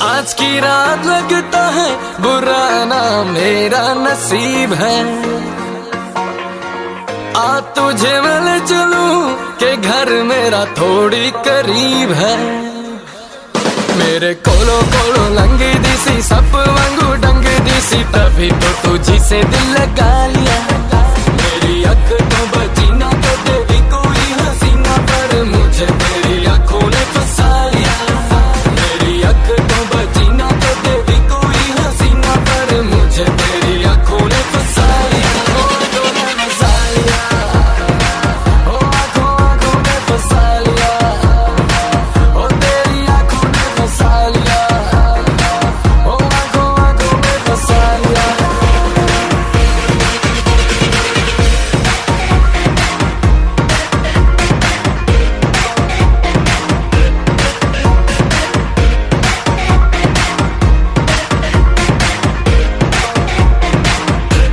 आज की रात लगता है बुरा ना मेरा नसीब है। आ तुझे मैं चलूं के घर मेरा थोड़ी करीब है। मेरे कोलो कोलो लंगी दिसी सप वांगू डंग दिसी तभी तो तुझी से दिल लगा लिया। मेरी अख तो बची ना कदे भी कोई हसीना पर मुझे तेरी आंखों ने फंसा लिया। मेरी अख तो बची ना कदे भी कोई हसीना पर मुझे तेरी आंखों ने फंसा लिया। आंखों ने फंसा लिया, ओ आंखों आंखों ने फंसा लिया, ओ तेरी आंखों ने फंसा लिया, ओ आंखों आंखों ने फंसा लिया।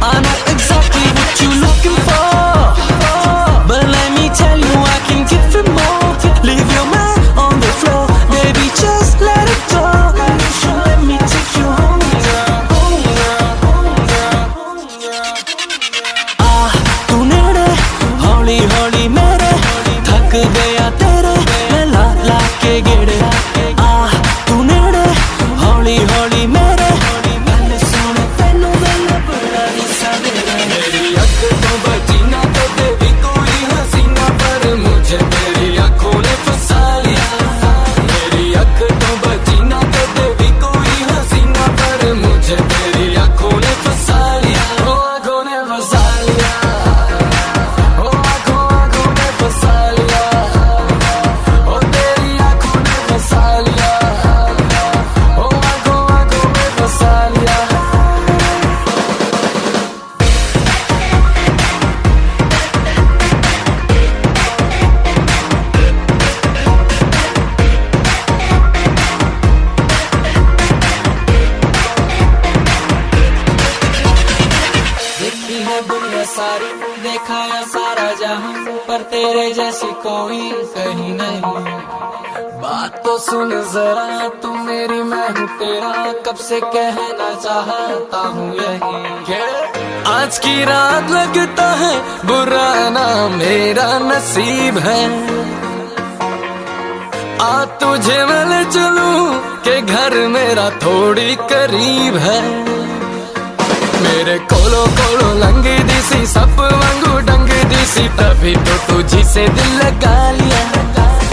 I know exactly what you're looking for, but let me tell you I can give it more. Leave your man on the floor, baby, just let it go. You should let me take you home, girl, home, girl, home, girl, home, girl. तू नेड़े हौली हौली मेरे थक गया तेरे मैं ला ला के गेड़े। तू नेड़े हौली हौली मेरे गल सुन तेनू मैं बड़ा हिस्सा दे। मेरी अख तो बची ना कदे भी कोई हसीना पर मुझे तेरी आंखों ने फंसा लिया। मेरी अख तो बची ना कदे भी कोई हसीना पर मुझे तेरी आंखों ने फंसा लिया। ओ आंखों ने फंसा लिया, ओ आंखों आंखों ने फंसा लिया, ओ तेरी आंखों ने फंसा लिया, ओ आंखों आंखों ने फंसा लिया। देखी है दुनिया सारी, देखा है सारा जहां, पर तेरे जैसी कोई कहीं नहीं। बात तो सुन जरा तू मेरी मैं हूँ तेरा, कब से कहना चाहता हूँ यही। आज की रात लगता है बुरा ना मेरा नसीब है। आ तुझे मैं चलूं के घर मेरा थोड़ी करीब है। मेरे कोलो कोलो लंगी दिसी सप वांगू डंग दिसी तभी तो तुझी से दिल लगा लिया।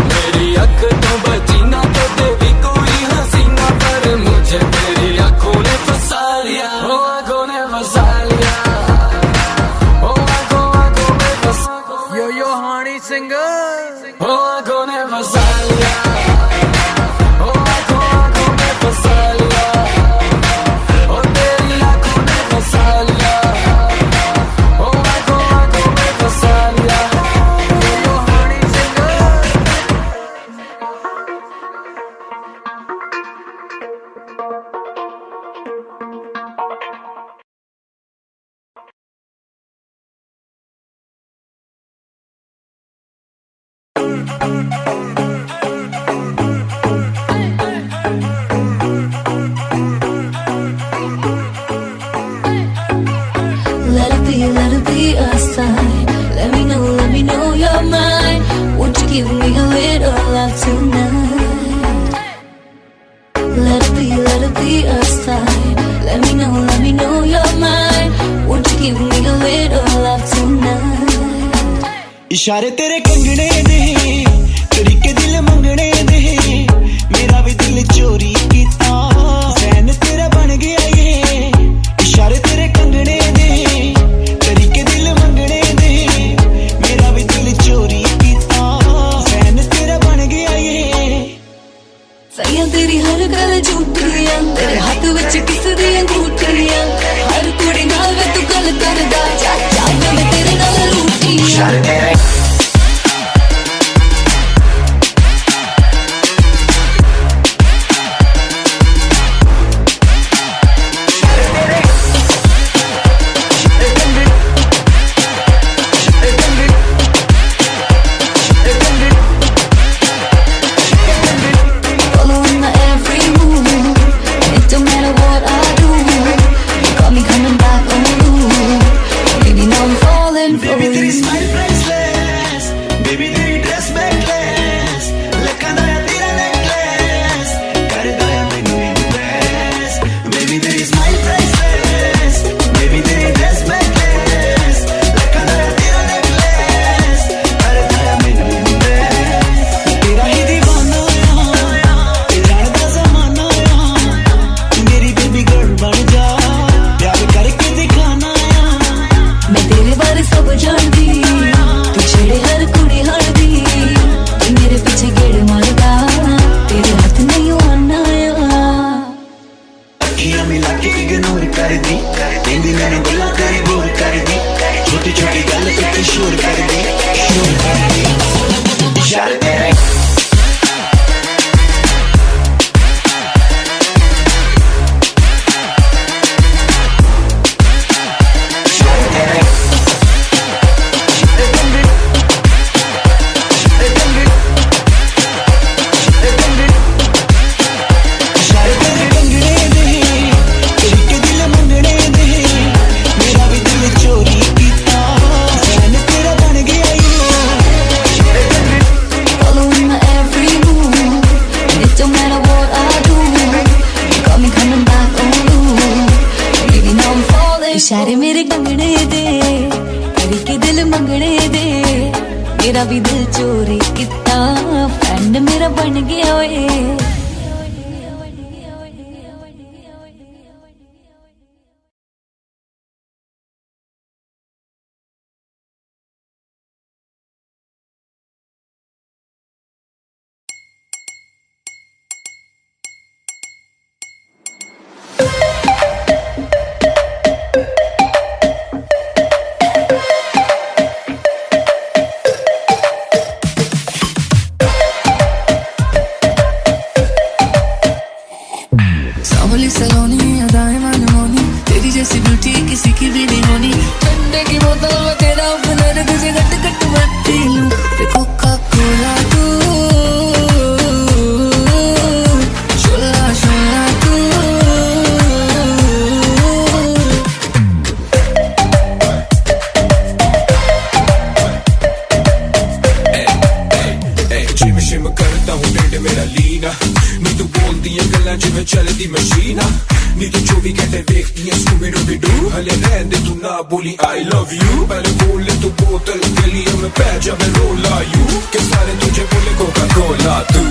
मेरी अख तो बची ना कदे भी कोई हसीना पर मुझे तेरी आंखों ने फंसा लिया। ओ आंखों ने फंसा लिया, ओ आंखों आंखों ने फंसा। यो हानी सिंगर, ओ आंखों ने फंसा लिया, ओ आंखों आंखों ने फंसा लिया, ओ तेरी आंखों ने फंसा लिया, ओ आंखों आंखों ने फंसा लिया। यो हानी singer. Let it be a sign. Let me know you're mine. Won't you give me a little love tonight? Let it be a sign. Let me know you're mine. Won't you give me a little love tonight? इशारे तेरे कंगने दे, तरीके दिल मंगने दे, मेरा भी दिल चोरी कीता, फैन तेरा बन गया ये। इशारे तेरे कंगने दे, तरीके दिल मंगने दे, मेरा भी दिल चोरी कीता, फैन तेरा बन गया ये। सैया तेरी हर गल झूठियां, तेरे हाथ विच किस दी अंगूठियां, हर कुड़ी नाल वे तू गल करदा, चाचा मैं तेरे नाल रूठियां। Following my every move, इशारे मेरे कंगने दे करके दिल मंगने दे मेरा भी दिल चोरी किता फ्रेंड मेरा बन गया ओए सांवली सलोनी अदाएं मनमोनी तेरी जैसी ब्यूटी किसी की भी नहीं होनी ठंडे की बोतल में तेरा ओपनर तुझे गट गट मैं पी लूं कोका कोला तू शोला शोला तू जिम शिम करता हूँ ढिड मेरा लीना नी तू बोलती है गल्ला जिमें चलती मशीना नी तू 24 घंटे देखती है स्कूबी डूबी डू हले रहन दे तू ना बोली आई लव यू पहले बोल ले तू बोतल गलियों में पै जा मैं रोला यू के सारे तुझे बोले कोका कोला तू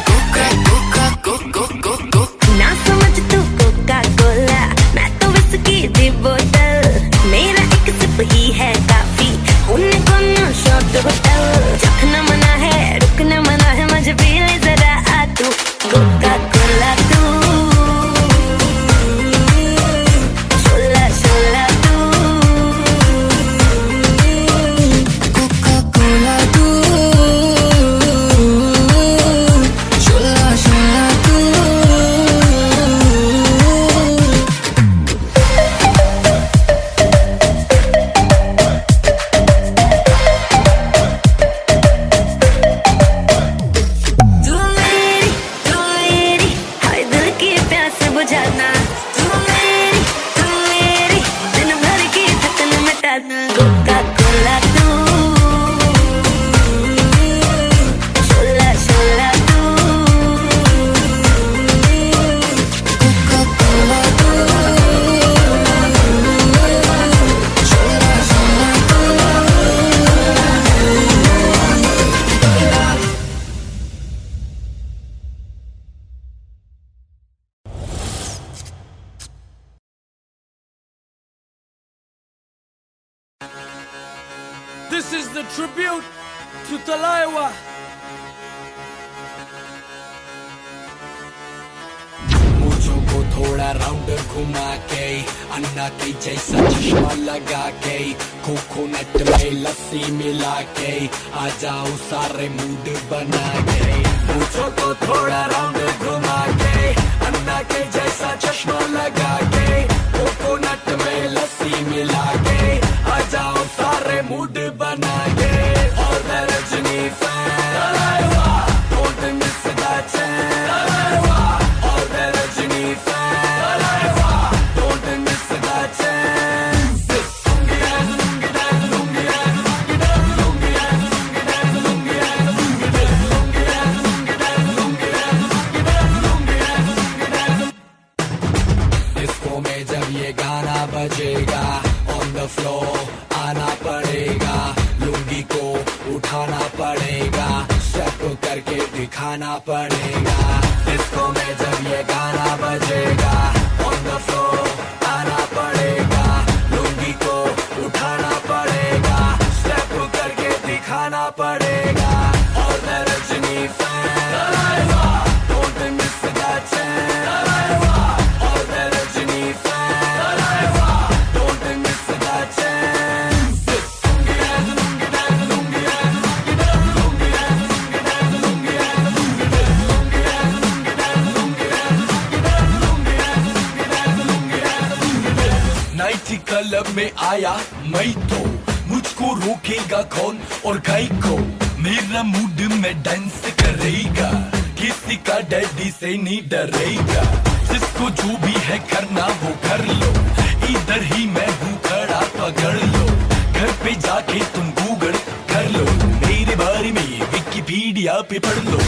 कोका कोका कोको ना समझ तू कोका कोला मैं तो विस्की दी बोतल मेरा एक सिप ही है काफी उन्हें कोनो शॉट होटल चखना मना है रुकना मना है मुझे पी ले जरा आ तू कोका कोला तू शोला शोला तू कोका कोला तू शोला शोला तू तू मेरी हाय दिल की प्यास बुझाना तू मेरी दिन भर की थकन मिटाना कोका कोला तू शोला शोला तू कोका कोला तू शोला शोला तू This is the tribute to Talaiwa. मुझों को थोड़ा राउंड घुमा के अन्ना की जैसा चश्मा लगा के कोकोनट में लस्सी मिला के आ जाओ सारे मूड बना के मुझों को थोड़ा राउंड घुमा के अन्ना के जैसा चश्मा लगा के कोकोनट में लस्सी मिला के आ जाओ सारे मूड बना के और मैं Rajni fan don't miss that chance और मैं Rajni fan don't miss that chance disco में जब ये गाना बजेगा ऑन द फ्लोर आना पड़ेगा लुंगी को उठाना पड़ेगा स्टेप करके दिखाना पड़ेगा डिस्को में जब ये गाना बजेगा ऑन द फ्लोर आना पड़ेगा लुंगी को उठाना पड़ेगा स्टेप करके दिखाना पड़ेगा और मैं Rajni fan don't miss that chance और मैं Rajni fan don't miss that chance night club में आया मैं तो मुझको रोकेगा कौन और गाय को मेरा मूड में डांस करेगा किसी का डैडी से नहीं डरेगा जिसको जो भी है करना वो कर लो इधर ही मैं हूँ खड़ा पकड़ लो घर पे जाके तुम गूगल कर लो मेरे बारे में विकिपीडिया पे पढ़ लो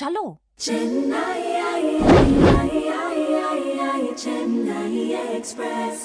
चलो। Chennai Express.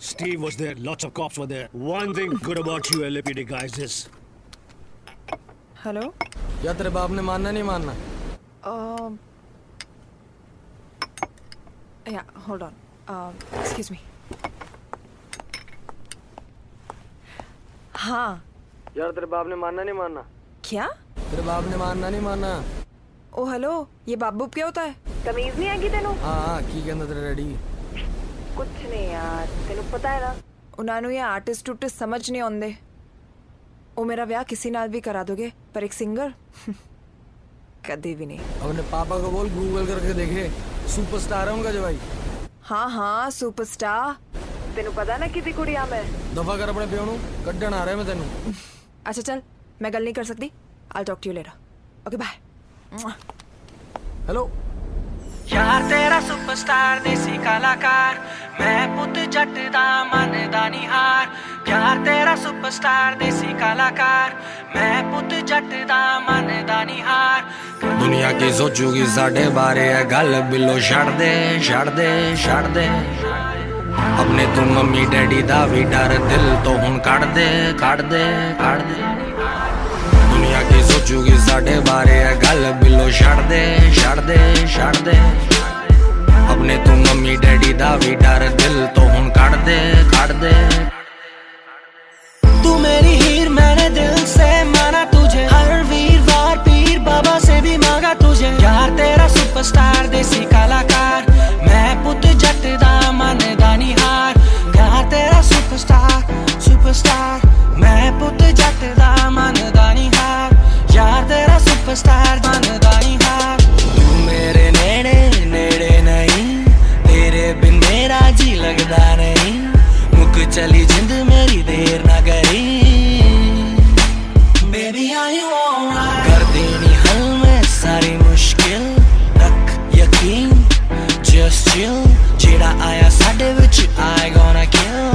Steve was there. Lots of cops were there. One thing good about you, LAPD guys, is hello या तेरे बाप ने मानना नहीं मानना? या होल्ड ऑन एक्सक्यूज मी। हाँ यार तेरे बाप ने मानना नहीं मानना? क्या? तेरे बाप ने मानना नहीं मानना? ओ हेलो, ये बाबू क्या होता है? तमीज नहीं आएगी तेनू? हाँ की कहंदा तेरे डैडी? कुछ नहीं यार, तेनू पता है ना उन्होंने ये आर्टिस्ट टूटिस्ट समझ नहीं आਉਂਦੇ। ਉਹ मेरा ब्याह किसी नाल भी करा दोगे पर एक सिंगर कभी भी नहीं। अपने पापा को बोल गूगल करके देखे, सुपरस्टार है उनका जवाई। हाँ हाँ सुपरस्टार। तेनू पता ना किसी कुड़ी आ मैं दफा कर अपने प्यो नू, कड्डण आ रहा मैं तेनू। अच्छा चल, मैं गल नहीं कर सकती। I'll talk to you later. Okay bye. Hello यार तेरा सुपरस्टार देसी कलाकार, मैं पुत जट दा मनदा नहीं हार। यार तेरा सुपरस्टार देसी कलाकार, मैं पुत जट दा मनदा नहीं हार। दुनिया की सोचूगी साढ़े बारे है गल बिलो छड़ दे छड़ दे छड़ दे। अपने तू मम्मी डैडी दा भी डर दिल तो हुन कड़ दे कड़ दे कड़ दे। दुनिया की सोचूगी साढ़े बारे है गल बिलो छड़ दे छड़ दे छड़ दे। अपने तू मम्मी डैडी दा भी डर दिल तो हुन कड़ दे कड़ दे। तू मेरी हीर मैंने दिल से माना तुझे, हर वीरवार पीर बाबा से भी मांगा तुझे। यार तेरा सुपरस्टार देसी कलाकार, मैं पुत जट दा मनदा नहीं हार। यार तेरा सुपरस्टार सुपरस्टार, मैं पुत जट दा मनदा नहीं हार। यार तेरा सुपरस्टार मनदा नहीं हार। तू मेरे नेड़े नेड़े नहीं, तेरे बिन मेरा जी लगदा नहीं। मुक चली जिंद मेरी देर ना करी, बेबी आई alright। कर देनी हल में सारी मुश्किल, रख यकीन just chill। जेड़ा आया साडे विच I gonna kill,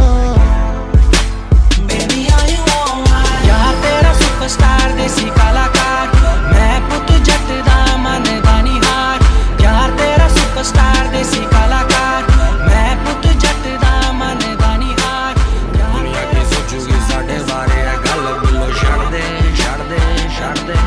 baby are you alright। यार तेरा सुपरस्टार देसी कलाकार, मैं पुत जट दा मनदा नहीं हार। यार तेरा सुपरस्टार देसी कलाकार, मैं पुत जट दा मनदा नहीं हार। दुनिया की सोचूगी साढ़े बारे है गल बिलो छड़ दे छड़ दे छड़ दे।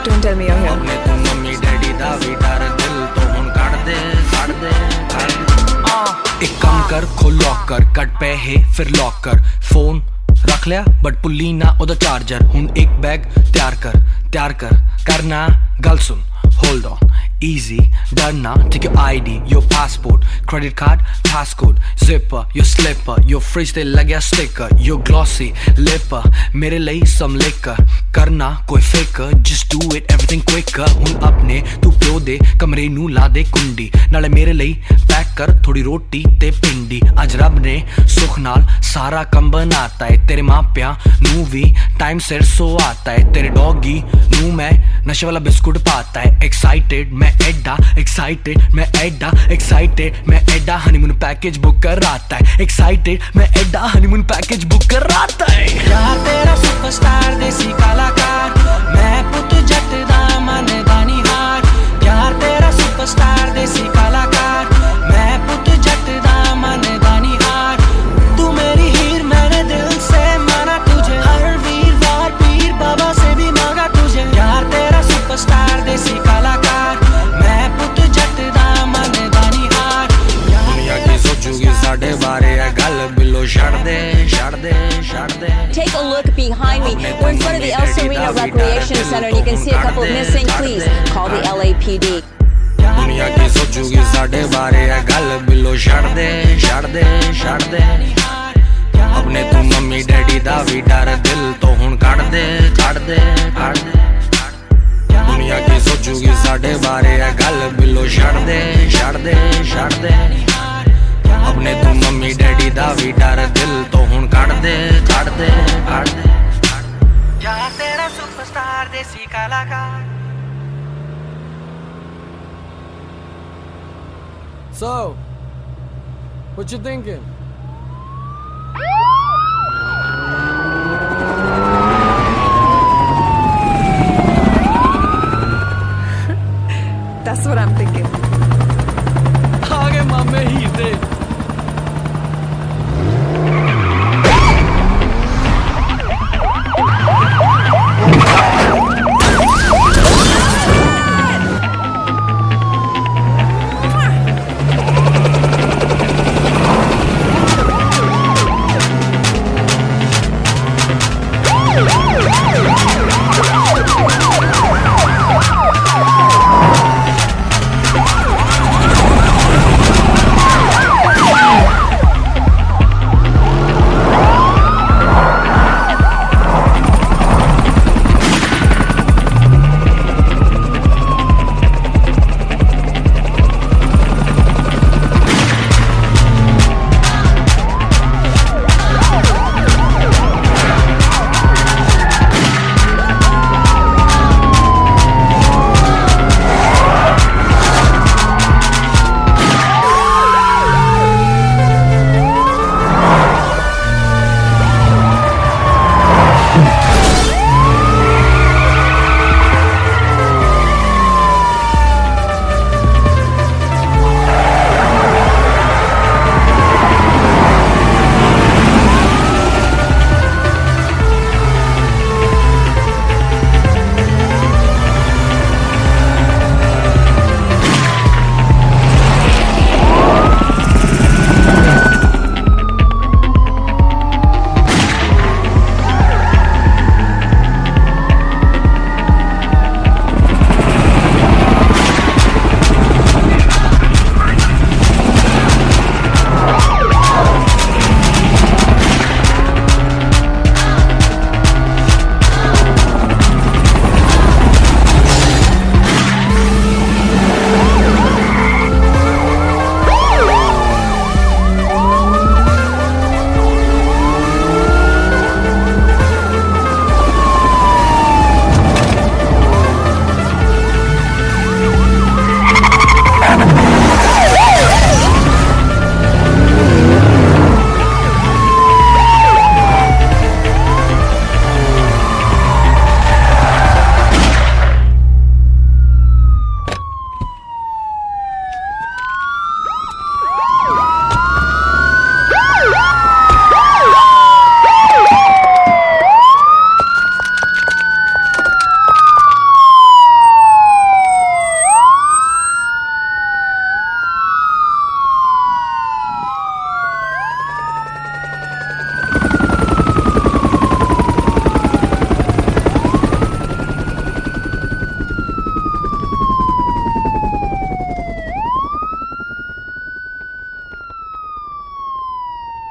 Don't tell me you're here. अपने तू मम्मी डैडी दा भी डर दिल तो हुन कड़ दे कड़ दे कड़ दे। एक काम कर खोल लॉकर, कट पैहे फिर लॉक कर। फोन रख लिया बट पुल्ली ना ओदा चार्जर। हुन एक बैग तैयार कर करना गल सुन। होल्ड ऑन easy डरना, take your ID, your passport, credit card, passcode, zipper, your slipper, your fridge ते लग्या sticker, your glossy lipper, मेरे ਲਈ some liquor, करना कोई फिकर, just do it everything quicker। हुन अपने तू प्यो दे कमरे नू ला दे कुंडी, नाले मेरे ਲਈ पैक कर थोड़ी रोटी ते पिंडी। अज रब ने सुख नाल सारा कम बनाता है, तेरे मापिया नू भी टाइम सिर सो आता है। तेरे डॉगी नू मैं नशे वाला बिस्कुट पाता है। एक्साइटेड मैं एडा एक्साइटेड मैं एडा एक्साइटेड मैं एडा हनीमून पैकेज बुक कर आता है। एक्साइटेड मैं एडा हनीमून पैकेज बुक कर आता है। यार तेरा सुपरस्टार देसी कलाकार, मैं पुत जट दा मनदा नहीं हार। यार तेरा सुपरस्टार देसी कलाकार, मैं पुत जट दा मनदा नहीं हार। तू मेरी हीर मैंने दिल से माना तुझे, हर वीरवार पीर बाबा से भी मांगा तुझे। यार तेरा सुपरस्टार देसी कलाकार, मैं पुत जट दा मनदा नहीं हार। ਸਾਡੇ ਬਾਰੇ ਇਹ ਗੱਲ ਬਿੱਲੋ ਛੱਡ ਦੇ ਛੱਡ ਦੇ ਛੱਡ ਦੇ Take a look behind me. We're in front of the El Sereno Recreation Center and you can see a couple of missing. Please call the LAPD. ਦੁਨੀਆ ਕੀ ਸੋਚੂਗੀ ਸਾਡੇ ਬਾਰੇ ਇਹ ਗੱਲ ਬਿੱਲੋ ਛੱਡ ਦੇ ਛੱਡ ਦੇ ਛੱਡ ਦੇ ਆਪਣੇ ਤੂੰ ਮੰਮੀ ਡੈਡੀ ਦਾ ਵੀ ਡਰ ਦਿਲ ਤੋਂ ਹੁਣ ਕੱਢ ਦੇ ਕੱਢ ਦੇ ਕੱਢ ਦੇ ਦੁਨੀਆ ਕੀ ਸੋਚੂਗੀ ਸਾਡੇ ਬਾਰੇ ਇਹ ਗੱਲ ਬਿੱਲੋ ਛੱਡ ਦੇ ਛੱਡ ਦੇ ਛੱਡ ਦੇ ਆਪਣੇ ਤੂੰ ਮੰਮੀ ਡੈਡੀ ਦਾ ਵੀ ਡਰ ਦਿਲ ਤੋਂ ਹੁਣ ਕੱਢ ਦੇ ਕੱਢ ਦੇ ਕੱਢ ਦੇ ਯਾਰ ਤੇਰਾ ਸੁਪਰਸਟਾਰ ਦੇਸੀ ਕਲਾਕਾਰ So, what you thinking? That's what I'm thinking. आगे मामे ही थे.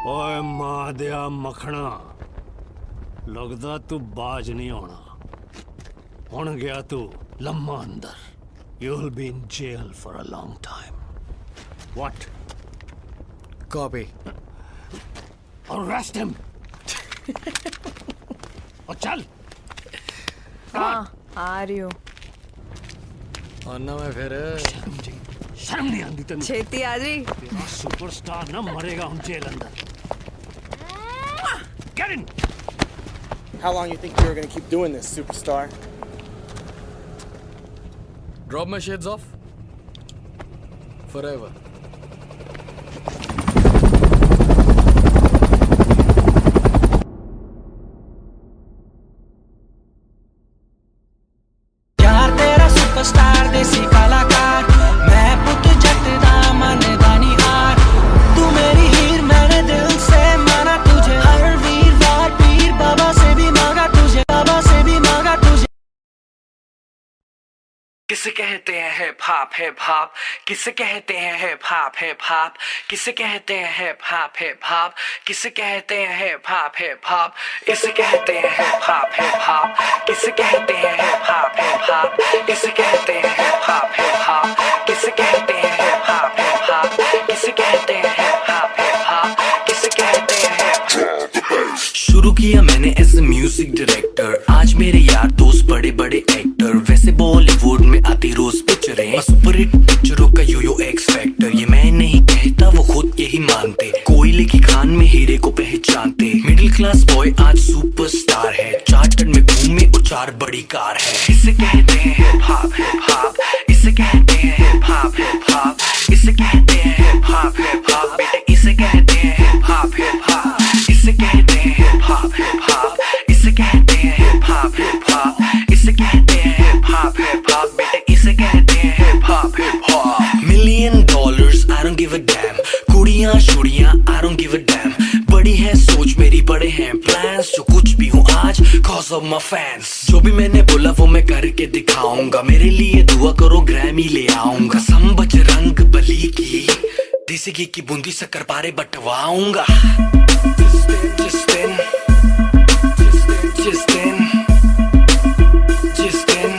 ਓਏ ਮਾਂ ਦਿਆ ਮੱਖਣਾ ਲੱਗਦਾ ਤੂੰ ਬਾਜ ਨਹੀਂ ਆਉਣਾ ਹੁਣ ਗਿਆ ਤੂੰ ਲੰਮਾ ਅੰਦਰ you will be in jail for a long time what Copy. Arrest him ਉਹ ਚੱਲ हाँ आ रही हूँ. आना मैं फिर. शर्म नहीं आती तेन छेती आ जी. तेरा सुपरस्टार ना मरेगा हम जेल अंदर Get in! How long you think you were gonna keep doing this, superstar? Drop my shades off. Forever. यार तेरा सुपरस्टार देसी कलाकार मैं पुत जट दा मन दा नी हार तू मेरी हीर किसे कहते हैं हिप हॉप हिप हॉप किसे कहते हैं हिप हॉप हिप हॉप किसे कहते हैं हिप हॉप हिप हॉप किसे कहते हैं हिप हॉप हिप हॉप इसे कहते हैं हिप हॉप हिप हॉप किसे कहते हैं हिप हॉप हिप हॉप किसे कहते हैं हिप हॉप हिप हॉप किसे कहते हैं हिप हॉप हिप हॉप किसे कहते हैं हिप हॉप हिप हॉप किसे कहते हैं हिप शुरू किया मैंने एज ए म्यूजिक डायरेक्टर आज मेरे यार दोस्त बड़े बड़े एक्टर वैसे बॉलीवुड में आती रोज पिक्चरें सुपर हिट पिक्चरों का यो एक्स फैक्टर ये मैं नहीं कहता वो खुद यही मानते कोयले की खान में हीरे को पहचानते मिडिल क्लास बॉय आज सुपरस्टार है चार्टर्ड में घूमे और 4 बड़ी कार है इसे कहते हैं हिप हॉप हिप हॉप इसे कहते हैं हिप हॉप हिप हॉप इसे कहते हैं हिप हॉप हिप हॉप बेटे इसे कहते हैं हिप हॉप हिप हॉप इसे कहते हैं हिप हॉप हिप हॉप इसे कहते हैं हिप हॉप हिप हॉप इसे कहते हैं हिप हॉप हिप हॉप बेटे इसे कहते हैं hip hop hip hop $1 million I don't give a damn कुड़ियां शुड़ियां I don't give a damn बड़ी है सोच मेरी बड़े हैं प्लान्स जो कुछ भी हूँ आज cause of my fans जो भी मैंने बोला वो मैं करके दिखाऊंगा मेरे लिए दुआ करो ग्रैमी ले आऊंगा संबच रंग बली की देसी घी की बूंदी शक्कर पारे बटवाऊंगा जिस दिन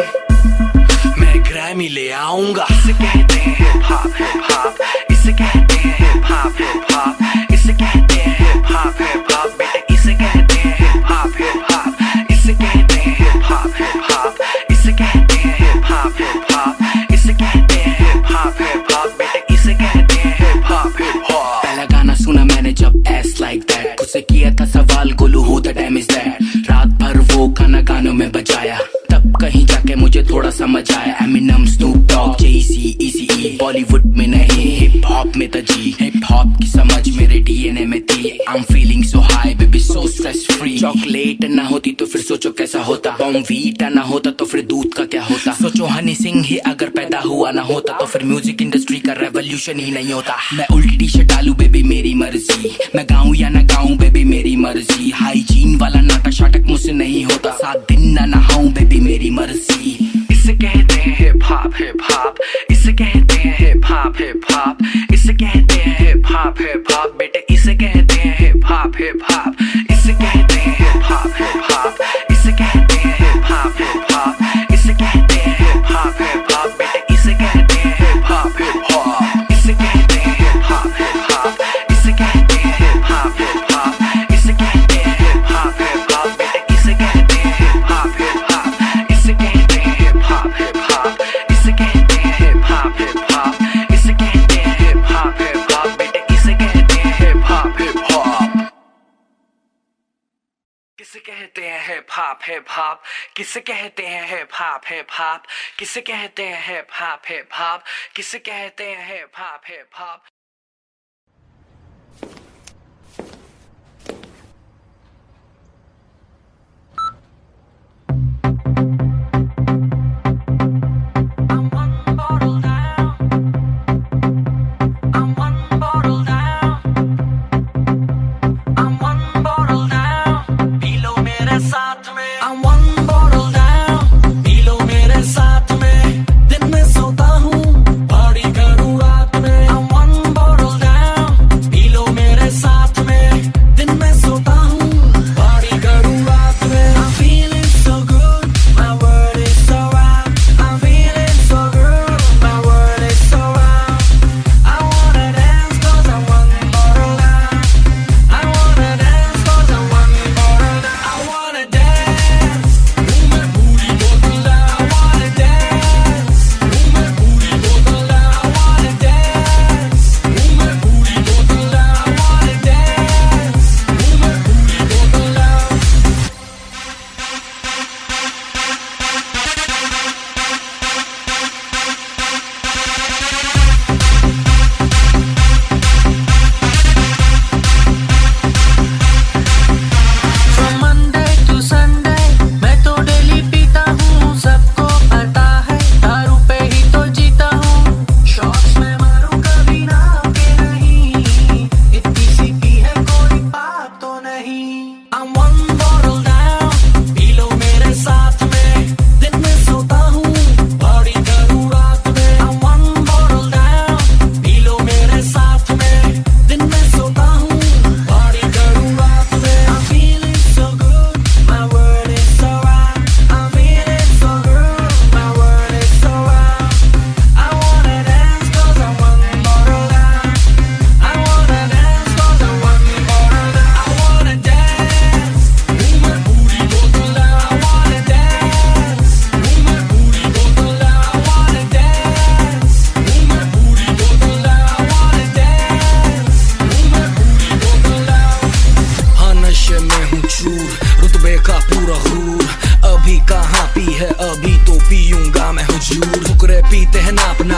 मैं ग्रैमी ले आऊंगा इसे कहते हैं हिप हॉप हिप हॉप इसे कहते हैं हिप हॉप हिप हॉप इसे कहते हैं हिप हॉप हिप हॉप बेटे इसे कहते हैं हिप हॉप हिप हॉप इसे कहते हैं हिप हॉप हिप हॉप इसे कहते हैं हिप हॉप हिप हॉप इसे कहते हैं हिप हॉप हिप हॉप बेटे इसे कहते हैं हिप हॉप हिप हॉप पहला गाना सुना मैंने जब एस लाइक दैट खुद से किया था सवाल Golu who the dam is that रात भर वो गाना गानों में बजाया तब कहीं जाके मुझे थोड़ा समझ आया एमिनम स्नूप डॉग जेसी ईसीई बॉलीवुड में नहीं हिप हॉप में था जी हिप हॉप की समझ मेरे डीएनए में थी I am feeling so high baby so stress free chocolate ना होती तो फिर सोचो कैसा होता बॉर्नवीटा ना होता तो फिर दूध का क्या होता सोचो हनी सिंह ही अगर पैदा हुआ ना होता तो फिर म्यूजिक इंडस्ट्री का रेवोल्यूशन ही नहीं होता मैं उल्टी टी शर्ट डालू बेबी मेरी मर्जी मैं गाऊं या ना गाऊं बेबी मेरी मर्जी हाइजीन वाला नाटक शाटक मुझसे नहीं होता 7 दिन ना नहाऊं बेबी मेरी मर्जी इसे कहते हैं हिप हॉप हिप हॉप इसे कहते हैं हिप हॉप हिप हॉप इसे कहते हैं हिप हॉप हिप हॉप बेटे इसे कहते हैं हिप हॉप हिप हॉप इसे कहते हैं हिप हॉप हिप हॉप इसे कहते हैं हिप हॉप हिप हॉप इसे कहते हैं हिप हॉप हिप हॉप बेटे इसे कहते हैं हिप हॉप हिप हॉप इसे कहते हैं हिप हॉप हिप हॉप इसे कहते हैं हिप हॉप हिप हॉप इसे कहते हैं हिप हॉप हिप हॉप बेटे इसे कहते हैं हिप हॉप हिप हॉप इसे कहते हैं हिप हॉप हिप हॉप इसे कहते हैं हिप हॉप हिप हॉप इसे कहते हैं हिप हॉप हिप हॉप बेटे इसे कहते हैं हिप हॉप हिप हॉप किसे कहते हैं हिप हॉप हिप हॉप किसे कहते हैं हिप हॉप हिप हॉप किसे कहते हैं हिप हॉप हिप हॉप किसे कहते हैं hip hop hip hop I'm one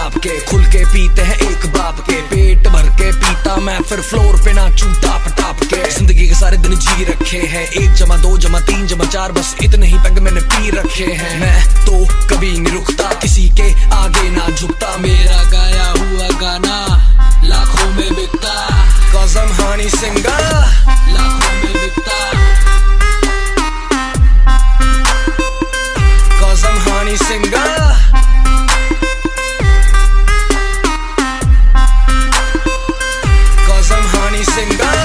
छाप के, खुल के पीते हैं एक बाप के, पेट भर के पीता मैं फिर फ्लोर पे नाचूं टाप टाप के। जिंदगी के सारे दिन जी रखे हैं, 1 जमा 2 जमा 3 जमा 4 बस इतने ही पैग मैंने पी रखे हैं। मैं तो कभी नहीं रुकता, किसी के आगे ना झुकता, मेरा गाया हुआ गाना लाखों में बिकता, cause I'm honey singer, लाखों में बिकता, cause I'm honey singer, cause I'm honey singer।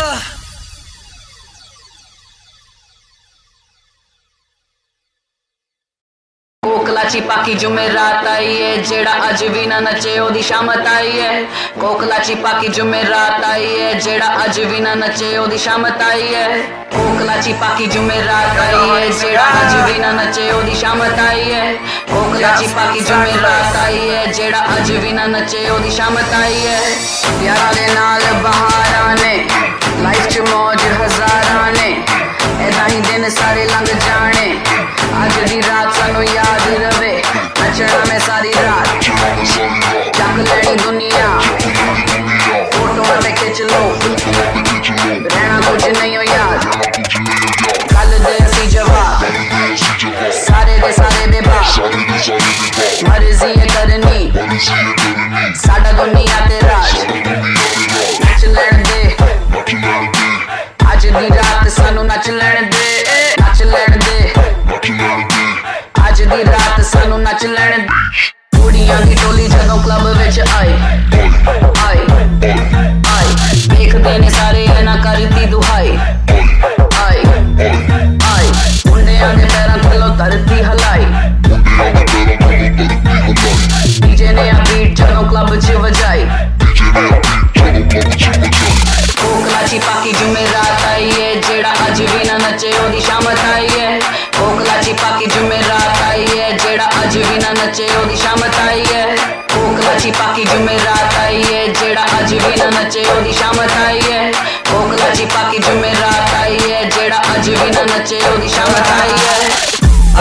कोकलाची पाकी जुमेरात आई है, जेड़ा अज भी ना नचे ओदी शामत आई है। कोकलाची पाकी जुमेरात आई है, जेड़ा अज भी ना नचे ओदी शामत आई है। कोकलाची पाकी जुमेरात आई है, जेड़ा अज भी ना नचे ओदी शामत आई है। कोकलाची पाकी जुमेरात आई है, जेड़ा अज भी ना नचे ओदी शामत आई है। यारा दे नाल बहारां ने, लाइफ च मौज हजारां ने, ऐदा ही दिन सारे लंघ जाने, अज दी रात सानू याद रवे, नचना में सारी रात, चक लेनी दुनिया, फोटो में खिंच लो, रहना कुछ नहीं हो याद, कल दे सी जवाब, सारे दे सारे बेबाक, मर्जी है करनी, साडा दुनिया ते राज, नच लैण दे, अज दी रात सानू नच लैण दे, नच लैण दे, अज दी रात सानू नच लैण दे। कुड़ियां दी टोली जदों क्लब विच आई आई आई, देखदे ने सारे ना करती दुहाई आई आई, मुंडियां दे पैरां थल्लों धरती हलाई, डीजे ने आ बीट जदों क्लब च वजाई। कोकलाची पाकी जुमेरात आई है, जेड़ा अज भी ना नचे ओदी शामत आई है। कोकलाची पाकी जुमेरात आई है, जेड़ा अज भी ना नचे ओदी शामत आई है। कोकलाची पाकी जुमेरात आई है, जेड़ा अज भी ना नचे ओदी शामत आई है। कोकलाची पाकी जुमेरात आई है, जेड़ा अज भी ना नचे ओदी शामत आई है।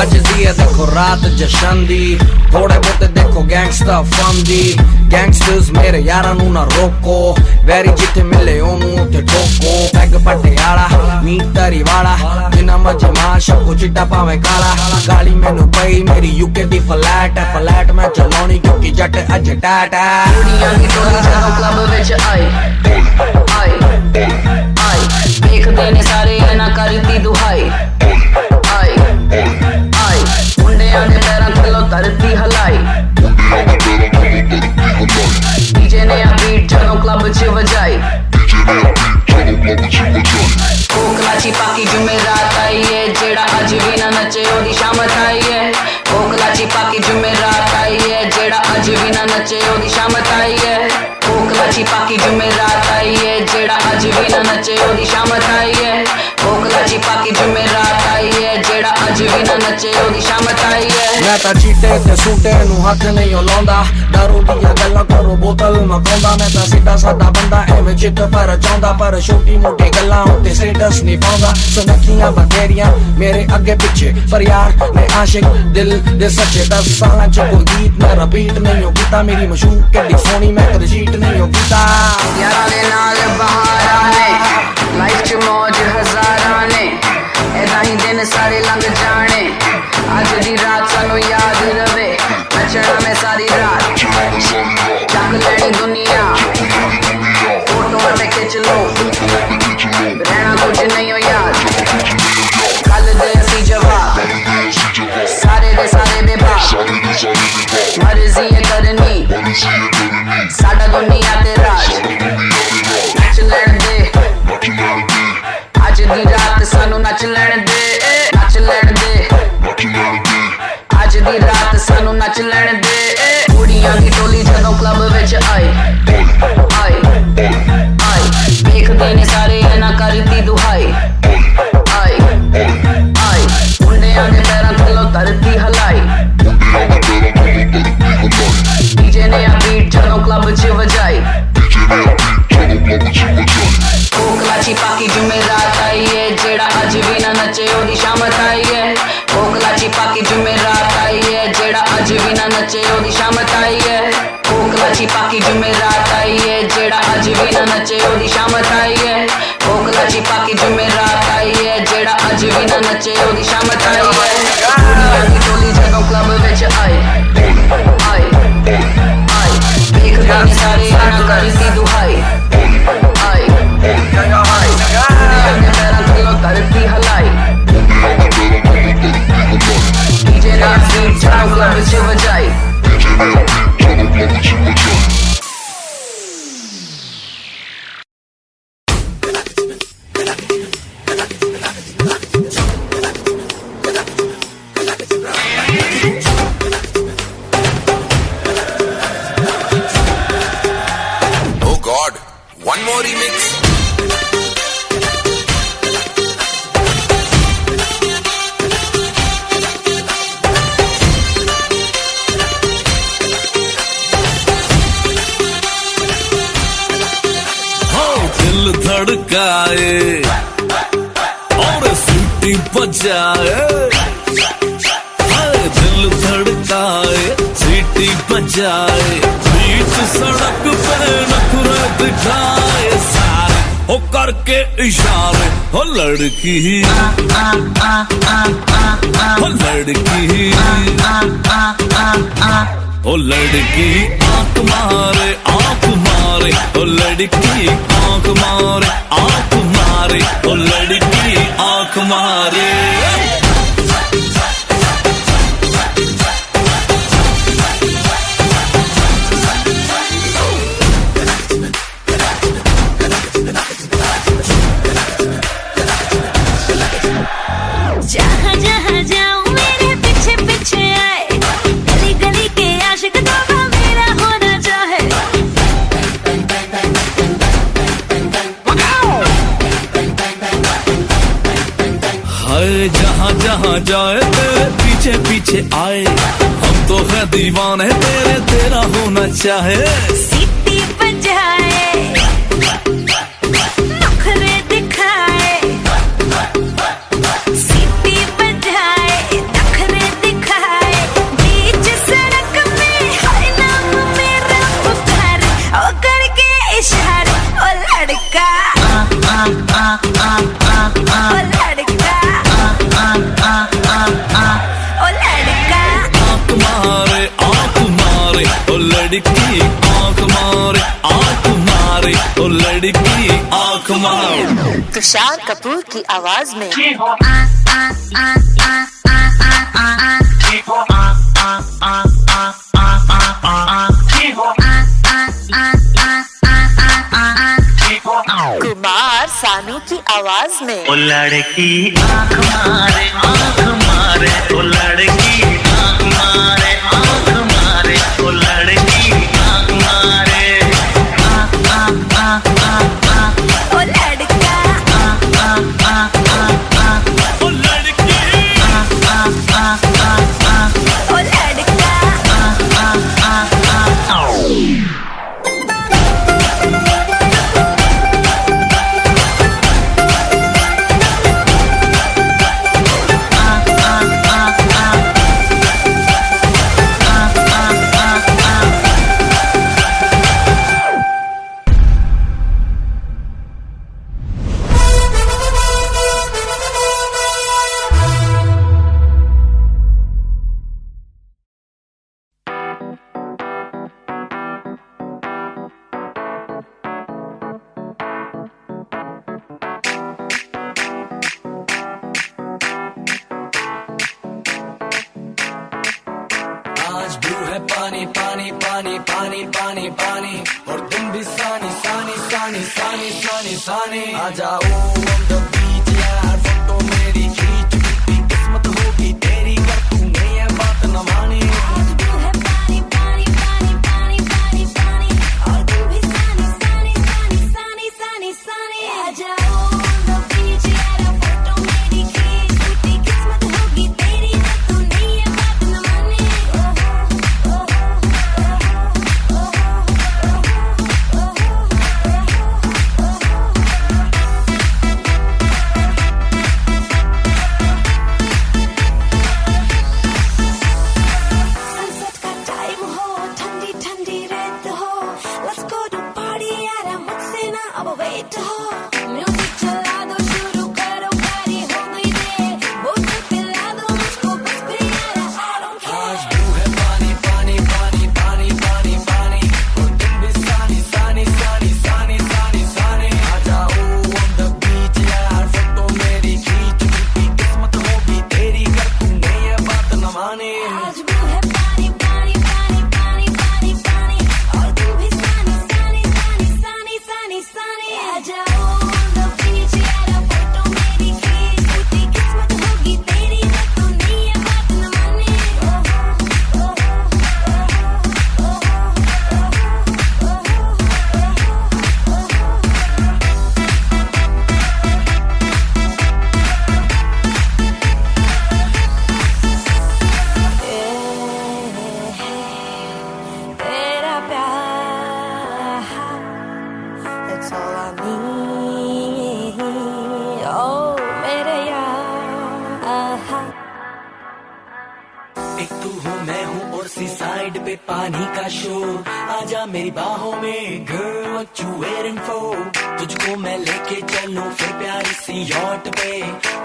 अज दी है देखो रात जशन दी, थोड़े बहुते देखो गैंगस्टर फन दी, गैंगस्टर्स मेरे यारां नू ना रोको, वैरी जिथे मिले ओनू उथे ठोको, पैग पटियाला मीट तरी वाला, बिना मजे मां शक्को चिट्टा पावे काला, गाली मैनू पई मेरी यूके दी फ्लैट है, फ्लैट मैं चलाउणी क्योंकि जट अज टैट है। कुड़ियां दी टोली जदों क्लब विच आई आई आई, देखदे ने सारे ना करती दुहाई आई आई, मुंडियां दे पैरां थल्लों धरती हलाई, डीजे ने आ बीट जदों क्लब च वजाई। कोकलाची पाकी जुमेरात आई है, जेड़ा अज भी ना नचे ओदी शामत आई है। कोकलाची पाकी जुमेरात आई है, जेड़ा अज भी ना नचे ओदी शामत आई है। कोकलाची पाकी जुमेरात आई है, जेड़ा अज भी ना नचे ओदी शामत आई है। कोकलाची पाकी जुमेरात आई है, जेड़ा अज भी ना नचे ओदी शामत आई है। मैं तां चीटे ते सूटे नू हथ नहीं लाउंदा, दारू दियां गल्लां करो बोतल मकाउंदा, मैं तां सीधा सादा बंदा एवें चित पर चाहुंदा, पर छोटी मोटी गल्लां उत्ते स्टेटस नहीं पाउंदा। सुनखियां बथेरियां मेरे अगे पिछे, पर यार मैं आशिक दिल दे सच्चे, 10 सालां च कोई गीत मैं रिपीट नहीं हो कीता, मेरी मशहूर कदी सोनी मैं कदी चीट नहीं हो कीता। यारां दे नाल बहारां ने, लाइफ च मौज हजारां ने, ऐदा ही दिन सारे लंघ जाने, अज दी रात सानू याद रवे, नचना में सारी रात, चक लेनी दुनिया, फोटो में खिंच लो, रहना कुछ नहीं हो याद, कल दे सी जवाब, सारे दे सारे बेबाक, मर्जी है करनी, साडा दुनिया ते राज, नच लैण दे, अज दी रात सानू नच लैण दे, नच लैण दे, अज दी रात सानू नच लैण दे। कुड़ियां दी टोली जदों क्लब विच आई आई आई, देखदे ने सारे ना करती दुहाई आई आई, मुंडियां दे पैरां थल्लों धरती हलाई, डीजे ने आ बीट जदों क्लब च वजाई। कोकलाची पाकी जुमेरात आई है, जेड़ा अज भी ना नचे ओदी शामत आई है। कोकलाची पाकी जुमेरात आई है, जेड़ा अज भी ना नचे ओदी शामत आई है। पाकी जुमेरात आई है जेड़ा अज भी ना नचे ओदी शामत आई है कोकला ची पाकी जुमेरात आई है जेड़ा अज भी ना नचे ओदी शामत आई है कुड़ियां दी टोली जदों क्लब विच आई आई आई देखदे ने सारे आना करदी दुहाई आई आई कुड़ियां दे पैरां थल्लों धरती हलाई डीजे नाल बीट जदों क्लब विच वजाई Oh God, one more remix. दिल धड़काए और सीटी बजाए दिल धड़काए सीटी बजाए बीच सड़क पे नखरे दिखाए सारे हो करके इशारे हो लड़की हो लड़की ओ लड़की आंख मारे ओ लड़की आंख मारे ओ लड़की आंख मारे जहाँ जहाँ जाऊँ मेरे पीछे पीछे आए गली गली के आशिक तो मेरा होना चाहे हाय जहाँ जहाँ जाए तेरे पीछे पीछे आए हम तो है दीवाने तेरे तेरा होना चाहे सीटी बजाए नखरे दिखाए सीटी बजाए नखरे दिखाए बीच सड़क में हर नाम मेरा पुकारे ओ करके इशारे ओ लड़का ओ लड़का ओ लड़का आंख मारे ओ लड़की आंख मारे ओ लड़की आंख मारे तुषार कपूर की आवाज में कुमार सानू की आवाज में ओ लड़की आंख मारे ओ लड़की आंख मारे ओ लड़की आंख मारे ओ लड़का ओ लड़की ओ लड़का आज ब्लू है पानी पानी पानी पानी पानी पानी और तुम भी सानी सानी सानी सानी सानी सानी आ जाओ on the beach यार फोटो मेरी खींच कितनी किस्मत होगी तेरी कर तूने ये बात न मानी आज ब्लू है पानी पानी पानी पानी पानी पानी और तुम भी सानी सानी सानी सानी सानी सानी आ जाओ on the beach यार फोटो मेरी खींच कितनी किस्मत होगी तेरी कर तूने ये बात न मानी सनसेट का टाइम हो ठंडी ठंडी रेत हो बे पानी का शोर आजा मेरी बाहों में girl what you waiting for तुझको मैं लेके चलूं फिर प्यारी सी यॉट पे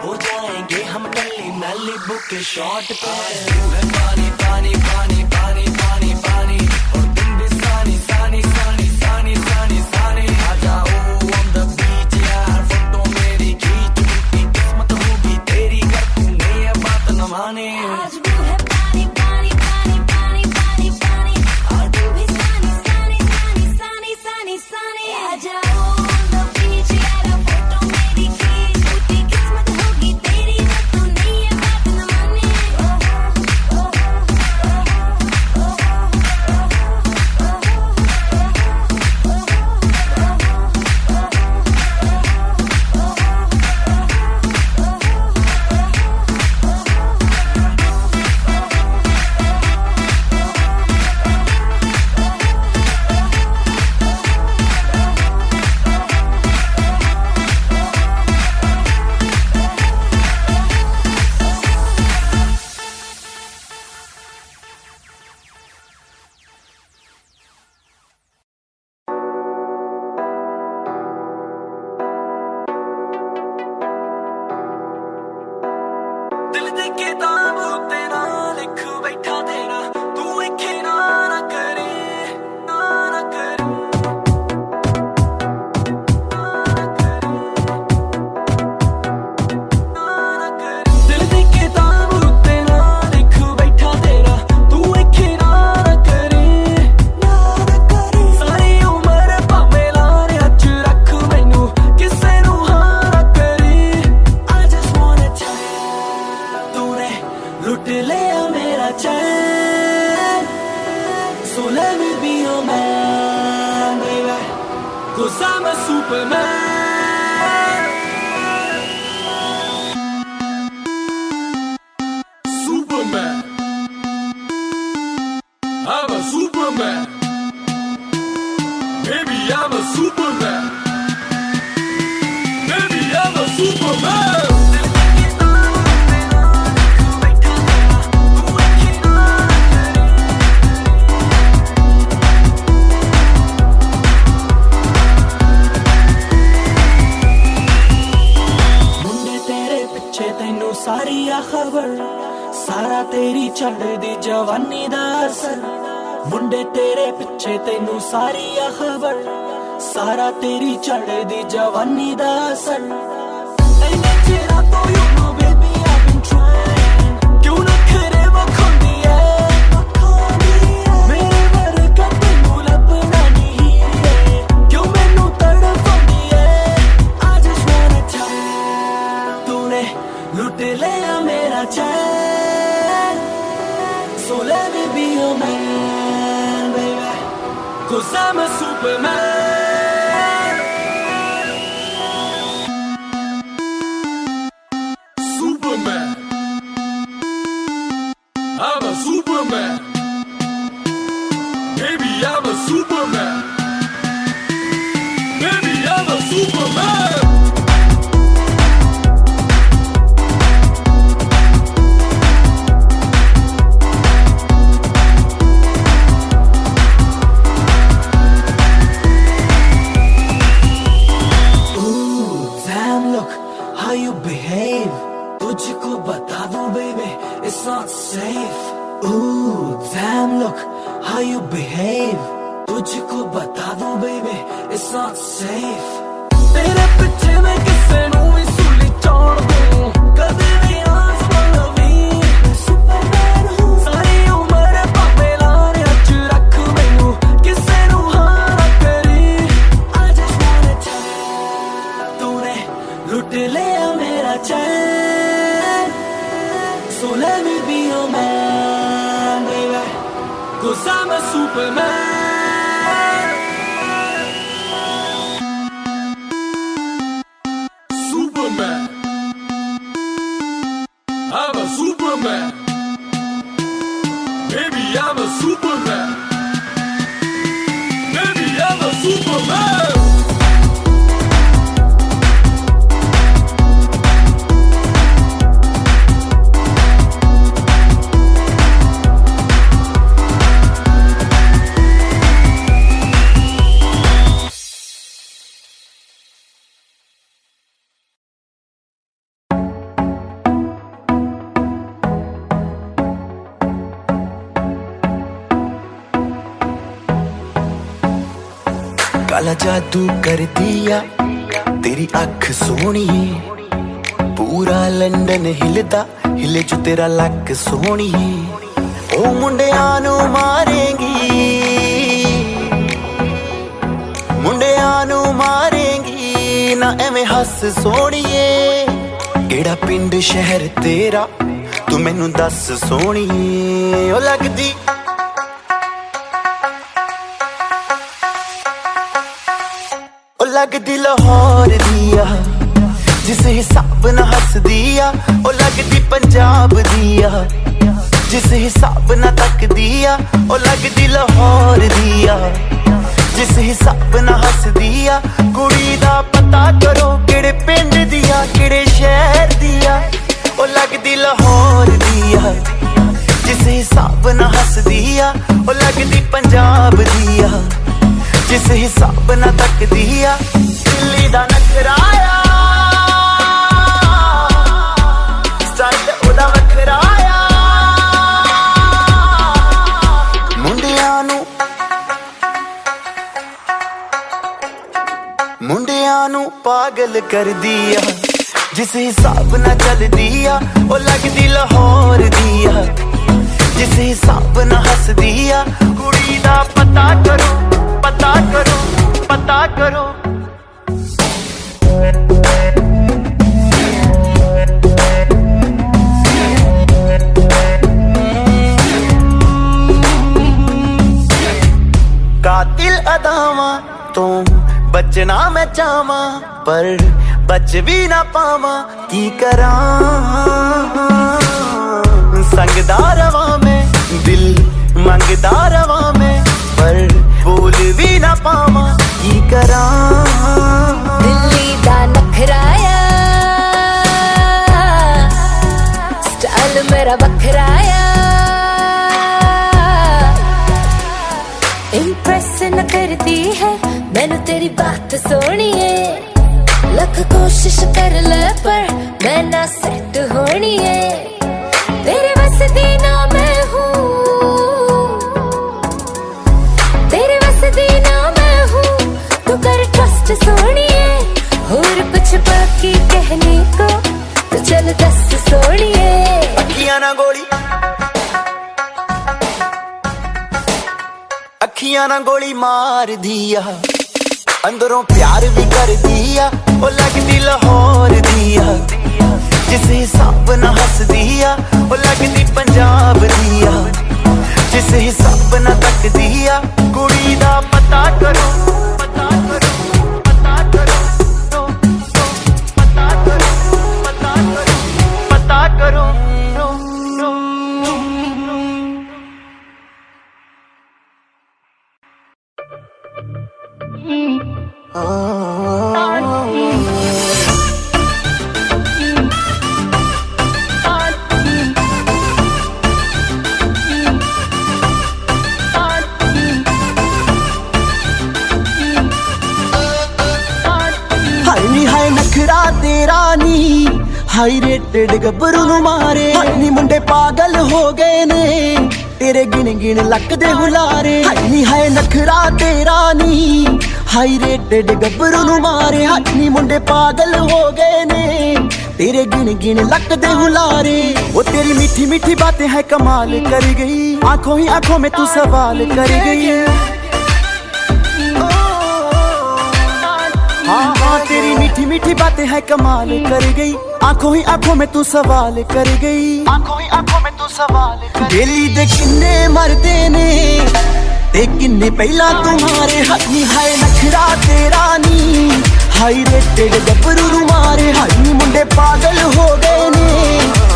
हो जाएंगे हम नली मैलिबू के शॉट पे पानी पानी पानी पानी पानी पानी और तुम भी सानी सानी सानी सानी सानी सानी आ जाओ on the beach यार फोटो मेरी खींच की किस्मत होगी तेरी कर तूने ये बात न माने आज वो है पानी पानी पानी पानी पानी पानी और तू भी सानी सानी सानी सानी सानी सानी आ जाओ on the beach यार फोटो मेरी खींच की किस्मत होगी तेरी अगर तूने ये बात न माने दिल दे के दाम होते ना लिख बैठा तेरा तू इखे ना ना करे ना ना करे दिल दे के दाम होते ना लिख बैठा तेरा तू इखे ना ना करे सारी उम्र भावे लारे अच रख मैनू किसे नू हाँ ना करे I just wanna tell you तूने लुट लिया मेरा चैन So let me be your man, baby 'Cause I'm a superman Superman I'm a superman Baby, I'm a superman Baby, I'm a superman सारी आ खबर सारा तेरी चढ़दी जवानी दा असर मुंडे तेरे पिछे तैनू सारी आ खबर सारा तेरी चढ़दी जवानी दा असर ऐने चिरा तो you know baby I've been trying क्यों ना करे वखोंदी है मेरे वर्गा तैनू लभना नहीं है क्यों मैनू तड़पांदी है I just wanna tell you तूने लुट लिया मेरा चैन So let me be your man, baby 'Cause I'm a superman Superman I'm a superman Baby, I'm a superman Baby, I'm a superman How you behave तुझको बता दूं baby it's not safe Ooh damn look how you behave तुझको बता दूं baby it's not safe तेरे पीछे मैं किसे नू भी सुली छोड़ दूं कदे भी आसमान लवी मैं सुपरमैन हूँ सारी उम्र भावे लारे अच रख मैनू किसे नू हाँ ना करे I just wanna tell you तूने लुट लिया मेरा चैन So let me be your man, baby 'Cause I'm a superman Superman I'm a superman Baby, I'm a superman Baby, I'm a superman काला जादू कर दिया तेरी अख सोहनी, पूरा लंडन हिलदा हिले जो तेरा लक सोहनी। ओ मुंडियां नू मारेंगी, मुंडियां नू मारेंगी ना एवें हस सोहणीए। केड़ा पिंड शहर तेरा तू मैनू दस सोहणीए। ओ लगदी लगदी लाहौर दिया जिस हिसाब न हस दिया। ओ लगदी पंजाब दिया जिस हिसाब न तक दिया। ओ लगदी लाहौर दिया जिस हिसाब न हस दिया। कुड़ी दा पता करो केड़े पिंड दिया केड़े शहर दिया। ओ लगदी लाहौर दिया जिस हिसाब न हस दिया। ओ लगदी पंजाब दिया जिस हिसाब न तक दिया। दिल्ली दा नखराया स्टाइल ओदा वखराया। मुंडियां नू पागल कर दिया जिस हिसाब न चल दिया। ओ लगदी लाहौर दिया जिस हिसाब न हस दिया। कुड़ी दा पता करो पता करो पता करो। कातिल अदावां तो बचना मैं चाहवां पर बच भी ना पावां की करां। संगदा रवां मैं दिल मंगदा रवां मैं पर बोल भी ना पावां की करां। दिल्ली दा नखराया स्टाइल मेरा बखराया। इम्प्रेस न करती है मैनू तेरी बात सोहनी है। लख कोशिश कर ले पर मैं ना सेट होनी है। तेरे बस दी ना मैं हूँ, तेरे बस दी ना मैं हूँ। तू कर ट्रस्ट सोहणीए। और कुछ बाकी कहने को तो चल दस सोहणीए। अखियां ना गोली अखियां ना गोली मार दिया अंदरों प्यार भी कर दिया। ओ लगदी लाहौर दिया जिस हिसाब न हस दिया। ओ लगदी पंजाब दिया जिस हिसाब न तक दिया। कुड़ी दा पता करो पता करो पता करो पता करो पता करो पता करो। हाय नखरा तेरा नी हाई रेटेड गब्बरू नू मारे। नी मुंडे पागल हो गए ने तेरे गिन गिन लक दे हुलारे। नी हाय नखरा तेरा नी हाई रेटेड गब्बरू नू मारे। नी मुंडे पागल हो गए ने तेरे गिन गिन लक दे हुलारे। वो तेरी मीठी मीठी बातें है कमाल कर गई। आंखों ही आंखों में तू सवाल कर गई। हाँ हाँ तेरी मीठी मीठी बातें है कमाल कर गई। आंखों ही आंखों में तू सवाल कर गई। आंखों ही आंखों में तू सवाल कर। दिल्ली दे किन्ने मरदे ने ते किन्ने पहला तुम्हारे। हनी हाय नखरा तेरा नी हाई रेटेड गब्बरू नू मारे। हाई मुंडे पागल हो गए ने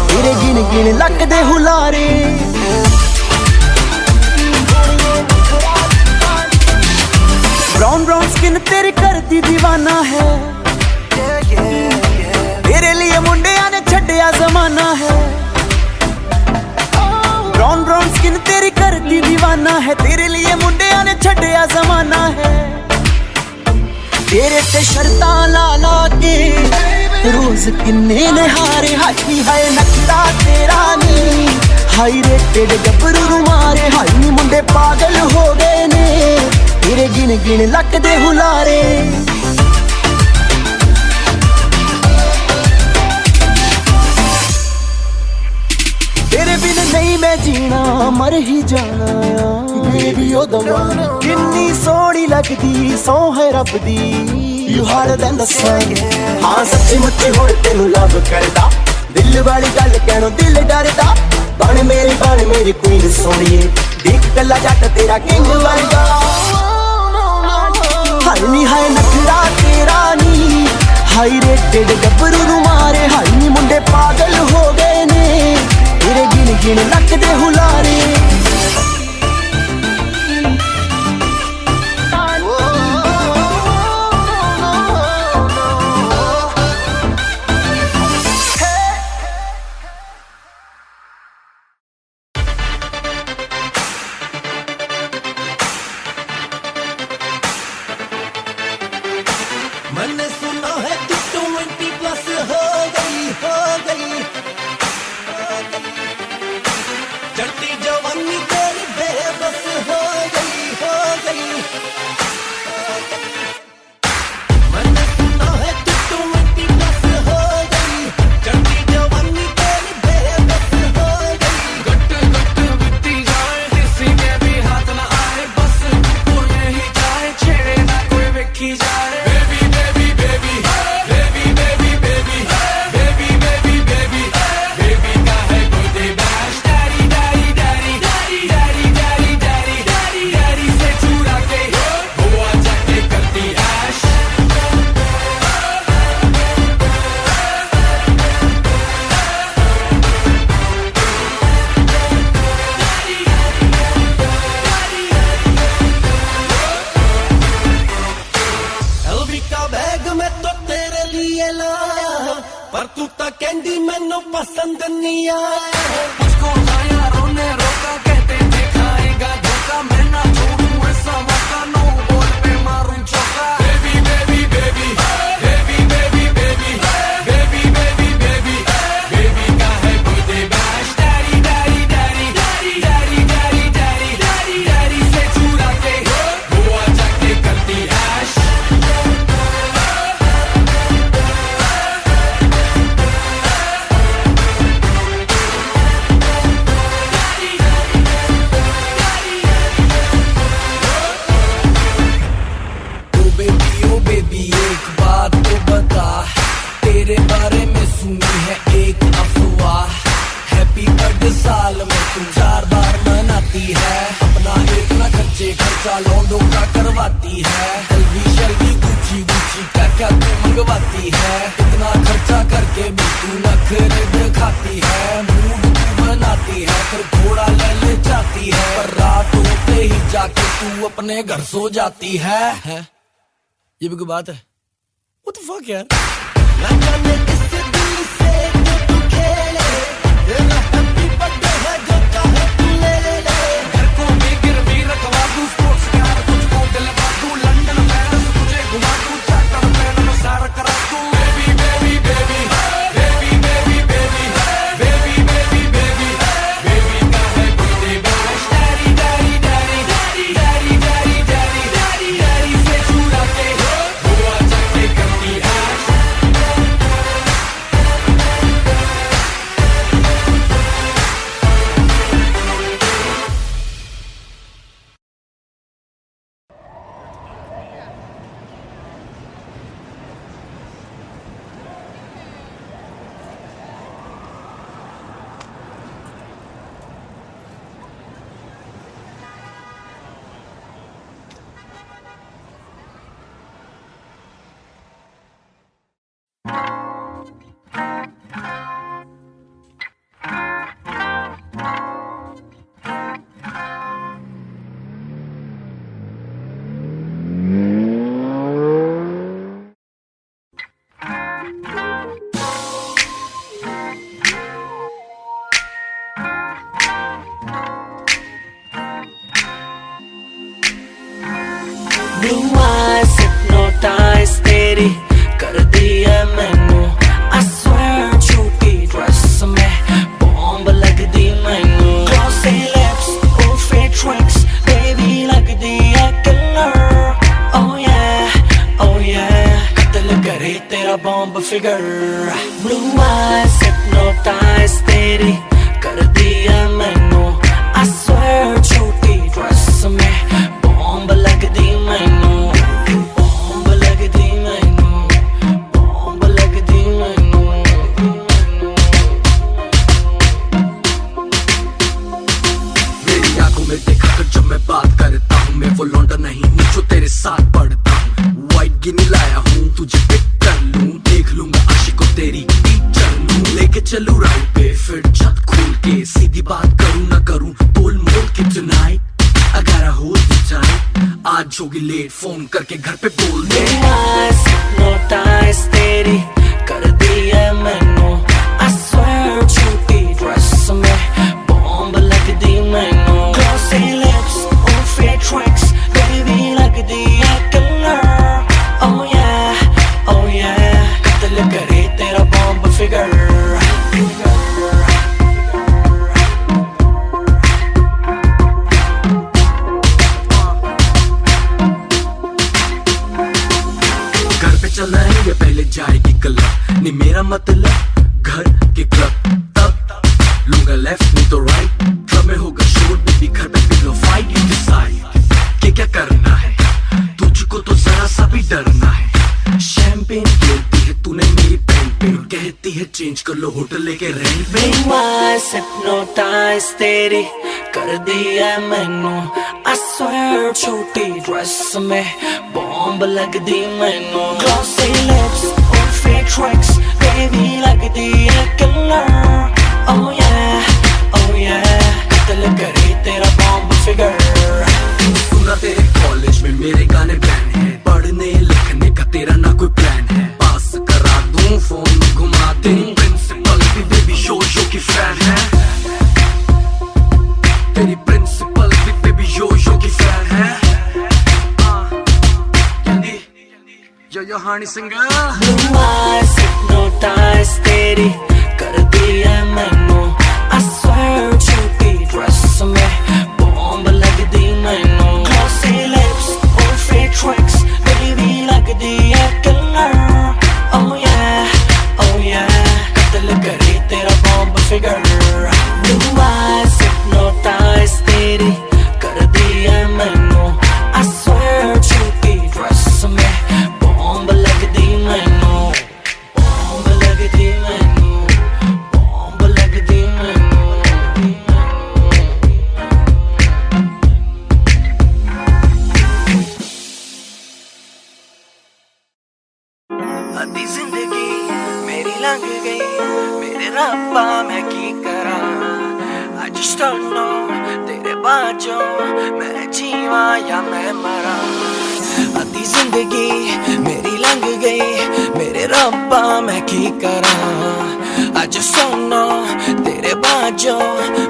तेरे गिन गिन लक दे हुलारे। ब्राउन ब्राउन स्किन तेरी करती दीवाना है। तेरे लिए मुंडिया ने छड्डिया जमाना है। ब्राउन ब्राउन स्किन तेरी करती दीवाना है। तेरे लिए मुंडिया ने छड्डिया जमाना है। तेरे ते शर्तां ला ला के रोज किन्ने ने हारे। हाई हाय नखरा तेरा नी हाई रेटेड गब्बरू नू मारे। हाई मुंडे पागल हो गए ने तेरे गिन गिन लक दे हुलारे तेरे बिन नहीं मैं जीना मर ही जाना बेबी ओ दवाना किन्नी सोहनी लगदी सौ है रब दी यू हार्डर देन द सन हाँ सच्ची मुच्ची हुण तेनू लव करदा दिल वाली गल कहणों दिल डरदा बन मेरी क्वीन सोहणीए देख कला जट तेरा किंग वर्गा हाय नी हाय नखरा तेरा नी हाई रेटेड गब्बरू नू मारे हाय नी मुंडे पागल हो गए ने तेरे गिन गिन लक दे हुलारे मैंने सुना है तू 20+ हो गई चढ़ती जवानी तेरी बेबस हो गई मैंने सुना है तू 20+ हो गई चढ़ती जवानी तेरी बेबस हो गई गट बीती जाए किसी के भी हाथ ना आए बस तू यही जाए छेड़े ना कोई वेखी जाए पर तू तो कहती मैनू पसंद नहीं आया मुझको यारों ने रोका कहते थे खाएगा धोखा मैं ना छोड़ूं ऐसा मौका नो बोल पे मारूं चौका baby baby baby baby baby baby baby baby baby baby का है birthday bash daddy daddy daddy daddy daddy daddy daddy daddy से चुरा के गोवा जाके करती ऐश एक बात तो बता तेरे बारे में सुनी है एक अफवाह हैप्पी बर्थडे साल में तू 4 बार मनाती है अपना एक ना खर्चा लौंडों का करवाती है शल्वी गुची क्या तू मंगवाती है इतना खर्चा करके भी तू नखरे दिखाती है मूड तू बनाती है फिर थोड़ा ले जाती है पर रात होते ही जाके तू अपने घर सो जाती है ये भी कोई बात है What the fuck यार ना जाने किस दिल से तू खेले तेरा हैप्पी बर्थडे है जो चाहे तू ले घर को भी गिरवी रखवा दूं स्पोर्ट्स कार तुझको दिलवा दूं लंदन पेरिस तुझे घुमा दूं चार्टर प्लेन में सारा करा दूं baby baby baby baby baby baby baby baby baby baby का है birthday bash daddy daddy daddy daddy daddy daddy daddy daddy से चुरा के गोवा जाके करती ऐश Blue eyes hypnotize तेरी कर दी है मैनू I swear झूठी ड्रेस में बॉम्ब लग दी मैनू Glossy lips, all fake tricks Baby लग दी है killer figure Blue eyes hypnotize तेरी कर दिया मैनू I swear छोटी ड्रेस में बॉम्ब लगदी मैनू बॉम्ब लगदी मैनू बॉम्ब लगदी मैनू मेरी आंखों में देखा कर जब मैं बात करता हूँ मैं वो लौंडा नहीं हूँ जो तेरे साथ पढ़ता हूँ वाइट गिनी लाया हूँ तुझे पिक कर लूँ देख लूंगा आशिक को तेरी टीचर लूँ लेके चलूँ राइड पे फिर छत खोल के सीधी बात करूँ ना करूँ बोल मोल के tonight I gotta hold you tight आज होगी लेट फोन करके घर पे बोल दे hypnotize तेरी कर दिया मैनू I swear छोटी ड्रेस में बॉम्ब लगदी मैनू glossy lips on fake tracks baby लगदी है killer oh yeah कत्ल करे तेरा बॉम्ब फिगर चलाएंगे पहले जाएगी क्लब नहीं मेरा मतलब घर के क्लब तब लूंगा लेफ्ट नहीं तो राइट क्लब में होगा शोर बेबी घर पे पिलो फाइट यू डिसाइड कि क्या करना है तुझको तो जरा सा भी डरना है शैंपेन गिरती है तूने मेरी पेन पे कहती है चेंज कर लो होटल लेके रेंट पे hypnotize तेरी कर दिया मैनू I swear छोटी ड्रेस में बॉम्ब लगदी मैनू glossy lips on fake tracks baby लगदी है killer oh yeah कत्ल करे तेरा बॉम्ब फिगर सुना तेरे कॉलेज में मेरे गाने बैन है पढ़ने लिखने का तेरा ना कोई प्लान है पास करा दूं फोन घुमा दे प्रिंसिपल भी बेबी शो की फैन है तेरी प्रिंसिपल भी बेबी शो की फैन है यो हानी सिंगर Blue eyes hypnotize तेरी कर दिया मैनू I swear छोटी ड्रेस में बॉम्ब लगदी मैनू glossy lips on fake tracks baby लगदी है killer oh yeah कत्ल करे तेरा bomb figure Blue eyes hypnotize तेरी कर दिया मैनू I swear छोटी ड्रेस में बॉम्ब लगदी मैनू बॉम्ब लगदी मैनू बॉम्ब लगदी मैनू आधी जिंदगी मेरी लंघ गई मेरे रब्बा मैं की करा I just don't know तेरे बाजों मैं जीवा या मैं मरा आधी जिंदगी मेरी लंघ गई मेरे रब्बा मैं की करा I just don't know तेरे बाजों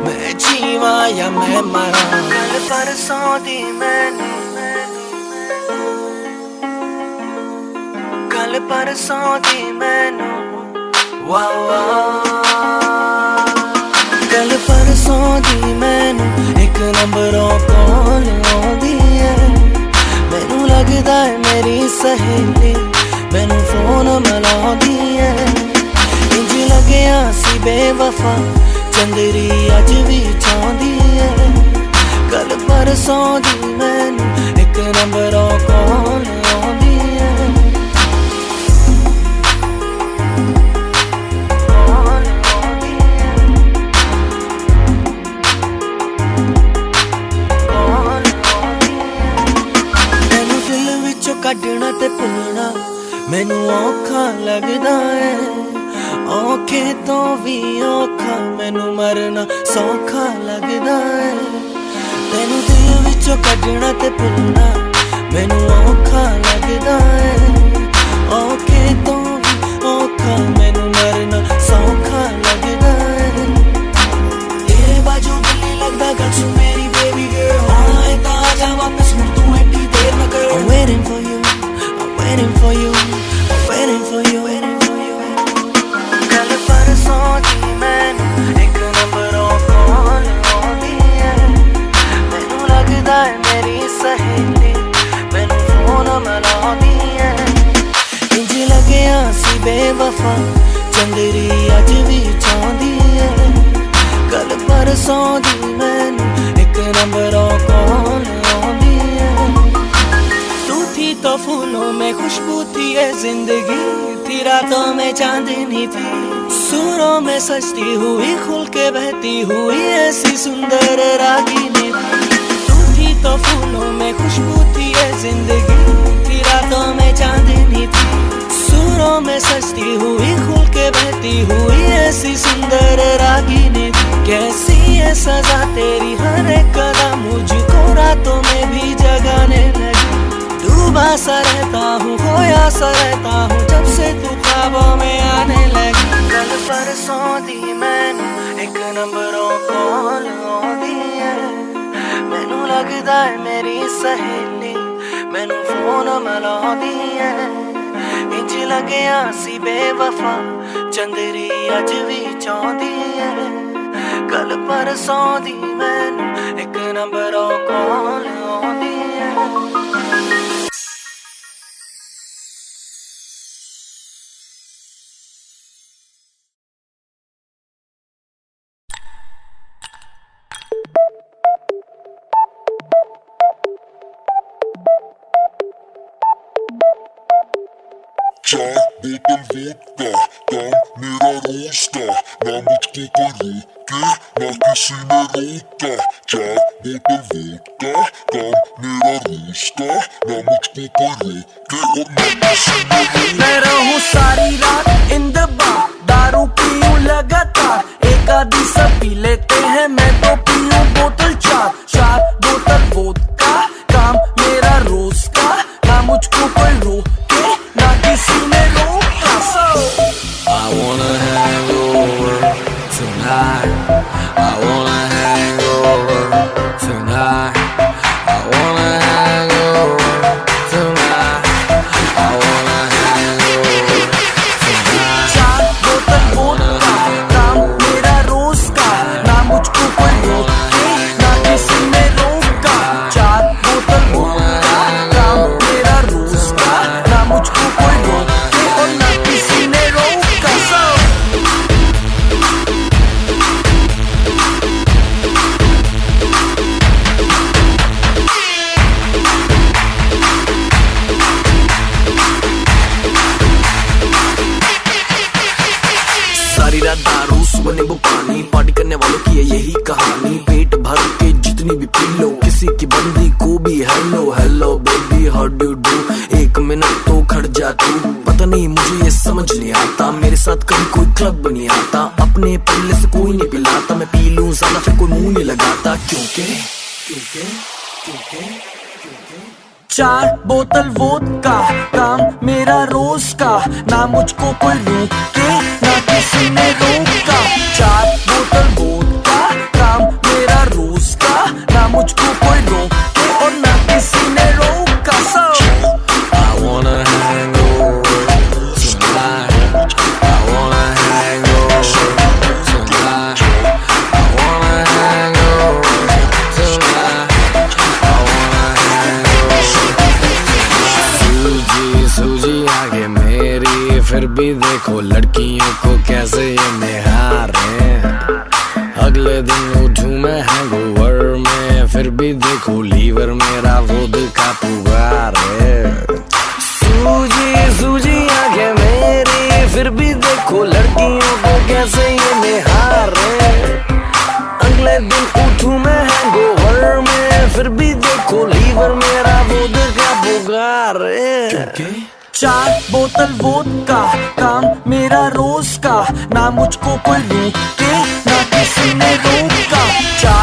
मैं जीवा या मैं मरा कल परसों दी मैंने कल परसों दी मैनू कल परसों दी मैनू एक नंबरों कॉल आउंदी है मैनू लगदा है मेरी सहेली मैनू फोन मिलाउंदी है इंज लग्या सी बेवफा चंदरी अज भी चाहंदी है कल परसों दी मैनू एक नंबरों कॉल आउंदी है ਕੱਢਣਾ ਤੇ ਭੁੱਲਣਾ ਮੈਨੂੰ ਔਖਾ ਲੱਗਦਾ ਏ ਔਖੇ ਤੋਂ ਵੀ ਔਖਾ ਮੈਨੂੰ ਮਰਨਾ ਸੌਖਾ ਲੱਗਦਾ ਏ ਤੈਨੂੰ ਦਿਲ ਵਿੱਚੋਂ ਕੱਢਣਾ ਤੇ ਭੁੱਲਣਾ ਮੈਨੂੰ ਔਖਾ ਲੱਗਦਾ ਏ ਔਖੇ ਤੋਂ ਵੀ ਔਖਾ ਮੈਨੂੰ ਮਰਨਾ ਸੌਖਾ ਲੱਗਦਾ ਏ ਤੇਰੇ ਬਾਝੋਂ ਦਿਲ ਨਹੀਂ ਲੱਗਦਾ ਗੱਲ ਸੁਣ ਮੇਰੀ ਬੇਬੀ ਗਰਲ ਆਏ ਤਾਂ ਆ ਜਾ ਵਾਪਸ ਮੁੜ ਤੂੰ ਐਡੀ ਦੇਰ ਨਾ ਕਰ I'm waiting for you waiting for you, waiting for you, waiting for you. कल परसों दी मैनू एक नंबरों कॉल आउंदी है मैनू लगदा है मेरी सहेली मैनू फोन मिलाउंदी है इंज लग्या सी बेवफा बेवफा चंदरी अज भी चाहती है कल परसों दी मैनू एक नंबरों कॉल आउंदी है तू थी तो फूलों में खुशबू थी ये जिंदगी थी रातों में चांदनी थी सूरों में सजती हुई खुल के बहती हुई ऐसी सुंदर रागिनी तू थी तो फूलों में खुशबू थी ये जिंदगी थी रातों में चांदनी थी सूरों में सजती हुई खुल के बहती हुई ऐसी सुंदर रागिनी कैसी है सजा तेरी हर एक कदम मुझको रातों में भी जगाने लगी डूबा सा रहता हूँ खोया सा रहता हूँ जब से तू ख्वाबों में आने लगी कल परसों दी मैनू एक नंबरों कॉल आउंदी है मैनू लगदा है मेरी सहेली मैनू फोन मिलाउंदी है इंज लग्या सी बेवफा चंदरी अज भी चाहती है कल परसों दी मैनू एक नंबरों कॉल आउंदी है चार बोतल वोडका काम मेरा रोज का ना मुझको कोई रोके ना किसी ने रोका चार बोतल वोडका काम मेरा रोज का ना मुझको कोई रोके और ना किसी ने रोका मैं रहूं सारी रात इन द बार दारू पीऊं लगातार एक आधी सब पी लेते हैं मैं तो पीऊं बोतल चार बोतल वोडका काम मेरा रोज का ना मुझको कोई रोके ना किसी ने रोका I wanna hang over tonight. I wanna hang over tonight. I wanna hang over tonight. I wanna hang over tonight. चार बोतल वोडका काम मेरा रोज का ना मुझको कोई रोके ना किसी ने रोका चार बोतल वोडका काम मेरा रोज का ना मुझको कोई रोके और ना किसी ने रोका सारी रात दारू सुबह नींबू पानी पार्टी करने वालों की है यही कहानी पेट भर के जितनी भी पी लो किसी की बंदी को भी hello hello baby how do do एक मिनट तो खड़ जा तू पता नहीं मुझे ये समझ नहीं आता मेरे साथ कभी कोई क्लब नहीं आता अपने पल्ले से कोई नहीं पिलाता मैं पी लूं ज्यादा फिर कोई मुंह नहीं लगाता क्योंकि चार बोतल वोडका काम मेरा रोज का ना मुझको कोई रोके ना किसी ने रोका चार बोतल वोडका काम मेरा रोज का ना मुझको कोई रोके और ना किसी ने रोका I wanna hang over tonight. I wanna hang over tonight. I wanna hang over tonight. I wanna hang over. सूजी आगे मेरी फिर भी देखो लड़कियों को कैसे ये निहारे अगले दिन उठूं मैं हैंगओवर में फिर भी देखो लीवर मेरा वोडका पुगार है सूजी आगे मेरी फिर भी देखो लड़कियों को कैसे ये निहारे अगले दिन उठूं मैं हैंगओवर में फिर भी देखो लीवर मेरा वोडका पुगार है चार बोतल वोडका काम मेरा रोज का ना मुझको कोई रोके ना किसी ने रोका चार